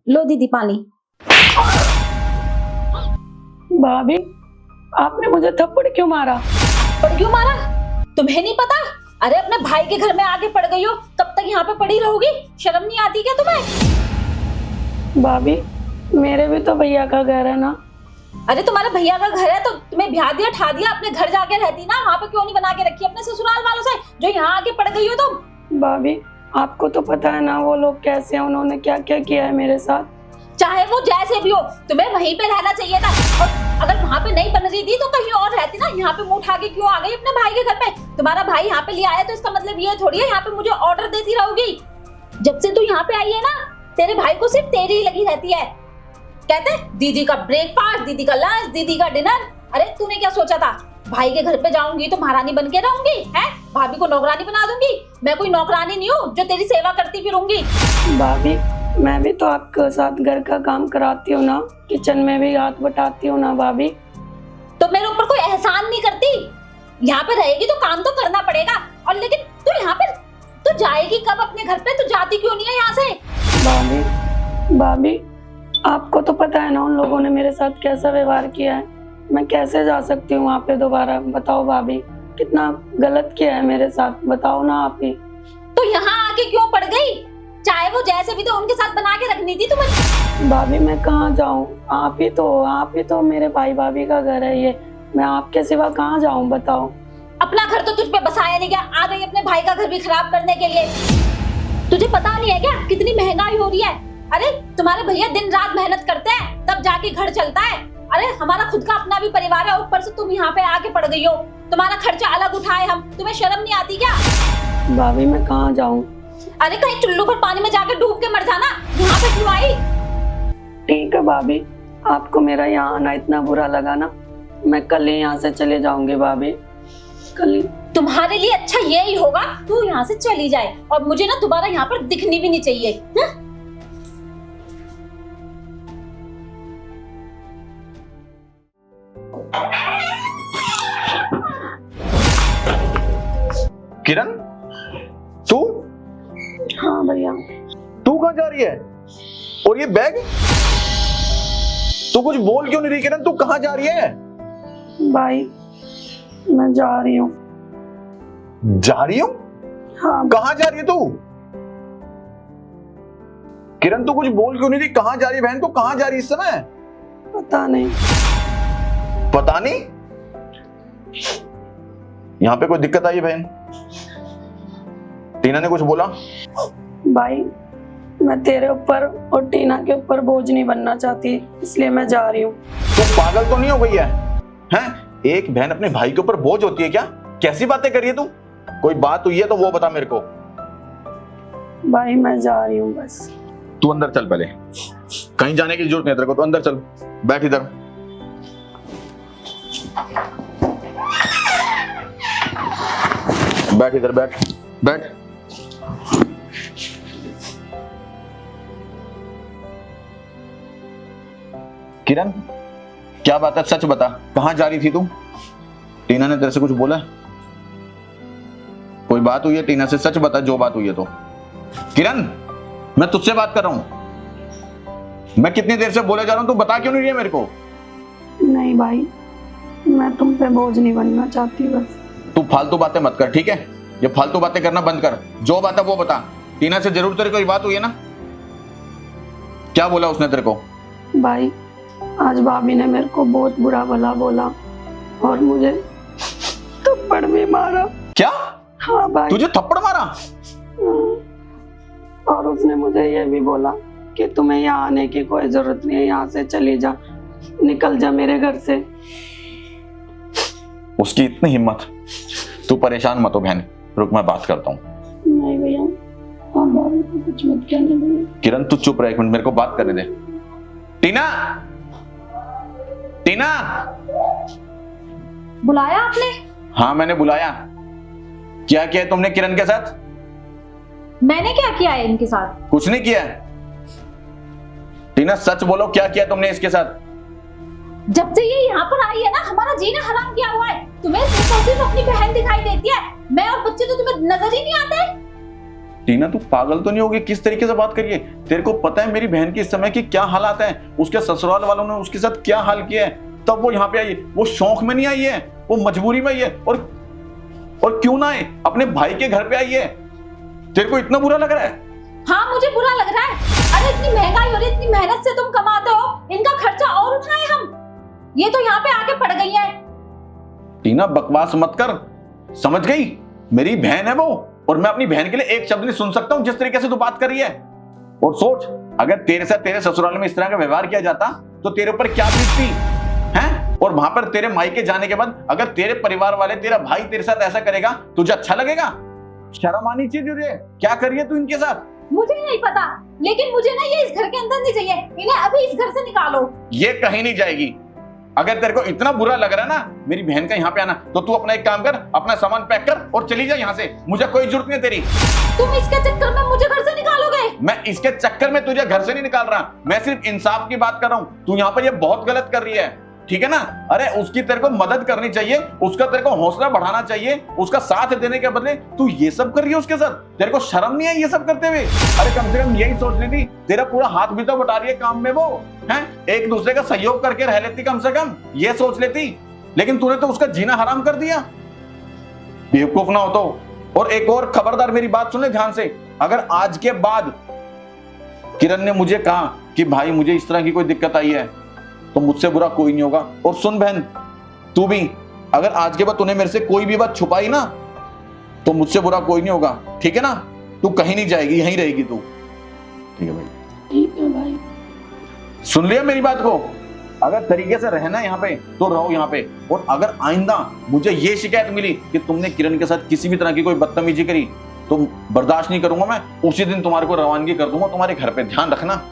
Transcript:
लो दीदी पानी। भाभी, आपने मुझे थप्पड़ क्यों मारा? पर क्यों मारा? तुम्हें नहीं पता? अरे अपने भाई के घर में आके पड़ गई हो, कब तक यहाँ पे पड़ी रहोगी? शर्म नहीं आती क्या तुम्हें? भाभी, मेरे भी तो भैया का घर है ना। अरे तुम्हारे भैया का घर है तो तुम्हें ब्याह दिया ठा दिया, अपने घर जाके रहती ना, वहाँ पे क्यों नहीं बना के रखी अपने ससुराल वालों से, जो यहाँ आके पड़ गई हो तुम? भाभी, आपको तो पता है ना वो लोग कैसे हैं, उन्होंने क्या क्या किया है मेरे साथ। चाहे वो जैसे भी हो, तुम्हें वहीं पे रहना चाहिए था। और अगर वहाँ पे नहीं बन रही थी तो कहीं और रहती ना। यहाँ पे मुंह उठा के क्यों आ गई अपने भाई के घर पे? तुम्हारा भाई यहाँ पे ले आया तो इसका मतलब ये थोड़ी है यहाँ पे मुझे ऑर्डर देती रहोगी। जब से तू यहाँ पे आई है ना, तेरे भाई को सिर्फ तेरी ही लगी रहती है। कहते दीदी का ब्रेकफास्ट, दीदी का लंच, दीदी का डिनर। अरे तूने क्या सोचा था? भाई के घर पे जाऊंगी तो महारानी बन के रहूंगी? है भाभी को नौकरानी बना दूंगी? मैं कोई नौकरानी नहीं हूँ जो तेरी सेवा करती फिरूंगी। भाभी, मैं भी तो आपके साथ घर का काम कराती हूँ ना, किचन में भी हाथ बटाती हूँ ना भाभी। तो मेरे ऊपर कोई एहसान नहीं करती? यहाँ पे रहेगी तो काम तो करना पड़ेगा। और लेकिन तू यहाँ पे तू जाएगी कब अपने घर पे? तू जाती क्यों नहीं है यहाँ से? भाभी, आपको तो पता है ना उन लोगों ने मेरे साथ कैसा व्यवहार किया है। मैं कैसे जा सकती हूँ वहाँ पे दोबारा? बताओ भाभी, कितना गलत किया है मेरे साथ, बताओ ना आप ही। तो यहाँ आके क्यों पड़ गई? चाहे वो जैसे भी तो उनके साथ बना के रखनी थी तुम्हें। भाभी, मैं कहाँ जाऊँ? आप ही तो मेरे भाई भाभी का घर है ये। मैं आपके सिवा कहाँ जाऊँ बताओ? अपना घर तो तुझ पे बसाया नहीं गया, आ गई अपने भाई का घर भी खराब करने के लिए। तुझे पता नहीं है क्या कितनी महंगाई हो रही है? अरे तुम्हारे भैया दिन रात मेहनत करते हैं तब जाके घर चलता है। अरे हमारा खुद का अपना भी परिवार है, ऊपर से तुम यहाँ पे आके पड़ गई हो। तुम्हारा खर्चा अलग उठाए हम, तुम्हें शर्म नहीं आती क्या? भाभी, मैं कहाँ जाऊँ? अरे कहीं चुल्लू पर पानी में जाके डूब के मर जाना, यहाँ पे क्यों आई? ठीक है भाभी, आपको मेरा यहाँ आना इतना बुरा लगा ना, मैं कल ही यहाँ से चले जाऊंगी भाभी, कल ही। तुम्हारे लिए अच्छा यही होगा तू यहाँ से चली जाए और मुझे ना दोबारा यहाँ पर दिखनी भी नहीं चाहिए। किरण, तू? हाँ भैया। तू कहाँ जा रही है? और ये बैग? तू कुछ बोल क्यों नहीं रही किरण? तू कहाँ जा रही है? भाई, मैं जा रही हूँ। जा रही हूँ? हाँ। कहाँ जा रही है तू? किरण, तू कुछ बोल क्यों नहीं रही? कहाँ जा रही है बहन? तू कहाँ जा रही है इस समय? पता नहीं। पता नहीं? यहाँ पे कोई दिक्कत आई है बहन? टीना ने कुछ बोला? भाई, मैं तेरे ऊपर और टीना के ऊपर बोझ नहीं बनना चाहती, इसलिए मैं जा रही हूँ। तू पागल तो नहीं हो गई है? हैं? एक बहन अपने भाई के ऊपर बोझ होती है क्या? कैसी बातें कर रही है तू? कोई बात हुई है तो वो बता मेरे को। भाई, मैं जा रही हूँ बस। तू अंदर चल, पहले कहीं जाने की जरूरत नहीं है तेरे को, तो अंदर चल, बैठ इधर। बैठ इधर, बैठ बैठ। किरण, क्या बात है? सच बता, कहां जा रही थी तू? टीना ने तेरे से कुछ बोला? कोई बात हुई है टीना से? सच बता, जो बात हुई है तो। किरण, मैं तुझसे बात कर रहा हूं। मैं कितनी देर से बोले जा रहा हूं, तू बता क्यों नहीं रही है मेरे को? नहीं भाई, मैं तुम पे बोझ नहीं बनना चाहती बस। तू फालतू बातें मत कर, ठीक है? ये फालतू बातें करना बंद कर। जो बात है वो बता। टीना से जरूर तेरी कोई बात हुई है ना? क्या बोला उसने तेरे को? भाई, आज भाभी ने मेरे को बहुत बुरा भला बोला और मुझे थप्पड़ भी मारा। क्या? हाँ भाई। तुझे थप्पड़ मारा? और उसने मुझे ये भी बोला कि तुम्हें यहाँ आने की कोई जरूरत नहीं है, यहाँ से चली जा, निकल जा मेरे घर से। उसकी इतनी हिम्मत? तू परेशान मत हो बहन, रुक मैं बात करता हूँ। नहीं भैया, आप भाभी को कुछ मत कहने भैया। किरण, तू चुप रह एक मिनट, मेरे को बात करने दे। टीना, टीना। बुलाया आपने? हाँ मैंने बुलाया। क्या किया है तुमने किरण के साथ? मैंने क्या किया है इनके साथ? कुछ नहीं किया है। टीना सच बोलो, क्या किया तुमने इसके साथ? जब से ये यहाँ पर आई है ना, हमारा जीना हराम किया हुआ है। तुम्हें सिर्फ अपनी बहन दिखाई देती है, मैं और बच्चे तो तुम्हें नजर ही नहीं आते। टीना तू पागल तो नहीं होगी? किस तरीके से बात करिए? तेरे को पता है मेरी बहन की इस समय की क्या हालात हैं, उसके ससुराल वालों ने उसके साथ क्या हाल किया है, तब वो यहाँ पे आई है। वो शौक में नहीं आई है, वो मजबूरी में आई है। और क्यों ना आए, अपने भाई के घर पे आई है। तेरे को इतना बुरा लग रहा है? हाँ मुझे बुरा लग रहा है। अरे इतनी महंगाई हो रही है, इतनी मेहनत से तुम कमाते हो, इनका खर्चा और उठाए हम, ये तो यहाँ पे आके पड़ गई है। टीना बकवास मत कर, समझ गई? मेरी बहन है वो, और मैं अपनी बहन के लिए एक शब्द नहीं सुन सकता हूँ जिस तरीके से तू बात कर रही है। और सोच, अगर तेरे साथ तेरे ससुराल में इस तरह का व्यवहार किया जाता तो तेरे ऊपर क्या बीतती है? और वहां पर तेरे मायके जाने के बाद अगर तेरे परिवार वाले, तेरा भाई तेरे साथ ऐसा करेगा, तुझे अच्छा लगेगा? शर्म आनी चाहिए तुझे। क्या करिए तू इनके साथ? मुझे नहीं पता, लेकिन मुझे ना ये इस घर के अंदर नहीं चाहिए, इन्हें अभी इस घर से निकालो। ये कहीं नहीं जाएगी। अगर तेरे को इतना बुरा लग रहा है ना मेरी बहन का यहाँ पे आना, तो तू अपना एक काम कर, अपना सामान पैक कर और चली जा यहाँ से। मुझे कोई जरूरत नहीं तेरी। तुम इसके चक्कर में मुझे घर से निकालोगे? मैं इसके चक्कर में तुझे घर से नहीं निकाल रहा, मैं सिर्फ इंसाफ की बात कर रहा हूँ। तू यहाँ पर ये बहुत गलत कर रही है, ठीक है ना? अरे उसकी तेरे को मदद करनी चाहिए, उसका तेरे को हौसला बढ़ाना चाहिए, उसका साथ देने के बदले तू ये सब कर रही है उसके साथ। तेरे को शर्म नहीं है ये सब करते हुए? अरे कम से कम यही सोच लेती, तेरा पूरा हाथ भी तो बटा रही है काम में वो, हैं? एक दूसरे का सहयोग करके रह लेती, कम से कम ये सोच लेती। लेकिन तूने तो उसका जीना हराम कर दिया। बेवकूफ ना हो तो। और एक और खबरदार, मेरी बात सुन ले ध्यान से, अगर आज के बाद किरण ने मुझे कहा कि भाई मुझे इस तरह की कोई दिक्कत आई है, तो मुझसे बुरा कोई नहीं होगा। और सुन बहन, तू भी, अगर आज के बाद तूने मेरे से कोई भी बात छुपाई ना, तो मुझसे बुरा कोई नहीं होगा, ठीक है ना? तू कहीं नहीं जाएगी, यहीं रहेगी तू, ठीक है भाई? ठीक है भाई। सुन लिया मेरी बात को? अगर तरीके से रहना यहाँ पे तो रहो यहाँ पे। और अगर आइंदा मुझे ये शिकायत मिली कि तुमने किरण के साथ किसी भी तरह की कोई बदतमीजी करी, तो बर्दाश्त नहीं करूंगा मैं। उसी दिन तुम्हारे को रवानगी कर दूंगा तुम्हारे घर पे, ध्यान रखना।